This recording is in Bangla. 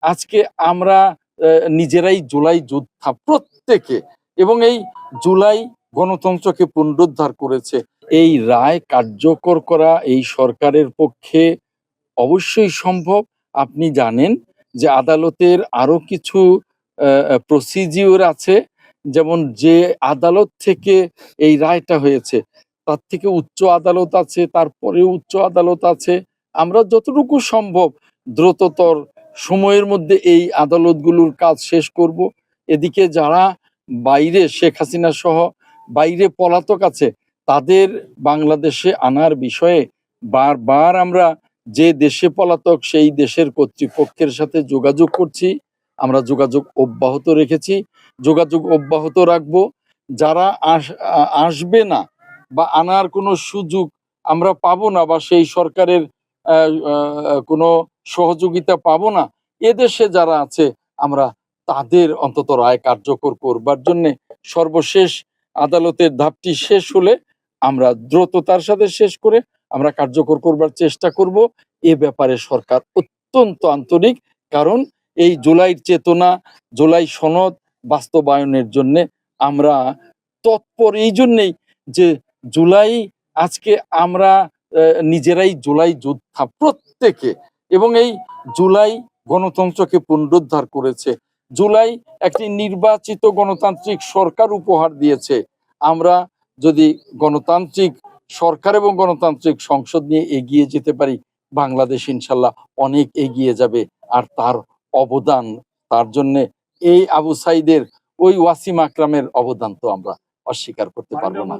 আজকে আমরা নিজেরাই জুলাই যোদ্ধা প্রত্যেকে, এবং এই জুলাই গণতন্ত্রকে পুনরুদ্ধার করেছে। এই রায় কার্যকর করা এই সরকারের পক্ষে অবশ্যই সম্ভব। আপনি জানেন যে আদালতের আরো কিছু প্রসিডিউর আছে, যেমন যে আদালত থেকে এই রায়টা হয়েছে তার থেকে উচ্চ আদালত আছে, তারপরে উচ্চ আদালত আছে। আমরা যতটুকু সম্ভব দ্রুততর সময়ের মধ্যে এই আদালতগুলোর কাজ শেষ করব। এদিকে যারা বাইরে, শেখ হাসিনা সহ বাইরে পলাতক আছে, তাদের বাংলাদেশে আনার বিষয়ে বারবার আমরা যে দেশে পলাতক সেই দেশের কর্তৃপক্ষের সাথে যোগাযোগ করছি। আমরা যোগাযোগ অব্যাহত রেখেছি, যোগাযোগ অব্যাহত রাখব। যারা আসবে না বা আনার কোনো সুযোগ আমরা পাবো না, বা সেই সরকারের কোনো সহযোগিতা পাবো না, এদেশে যারা আছে আমরা তাদের অন্তত রায় কার্যকর করবার জন্যে সর্বশেষ আদালতের ধাপটি শেষ হলে আমরা দ্রুততার সাথে শেষ করে আমরা কার্যকর করবার চেষ্টা করব। এ ব্যাপারে সরকার অত্যন্ত আন্তরিক, কারণ এই জুলাই চেতনা, জুলাই সনদ বাস্তবায়নের জন্য আমরা তৎপর। এই জন্যেই যে জুলাই, আজকে আমরা নিজেরাই জুলাই যোদ্ধা প্রত্যেকে, এবং এই জুলাই গণতন্ত্রকে পুনরুদ্ধার করেছে। জুলাই একটি নির্বাচিত গণতান্ত্রিক সরকার উপহার দিয়েছে। আমরা যদি গণতান্ত্রিক সরকার এবং গণতান্ত্রিক সংসদ নিয়ে এগিয়ে যেতে পারি, বাংলাদেশ ইনশাল্লাহ অনেক এগিয়ে যাবে। আর তার অবদান, তার জন্যে এই আবু সাইদের, ওই ওয়াসিম আকরামের অবদান তো আমরা অস্বীকার করতে পারবো না।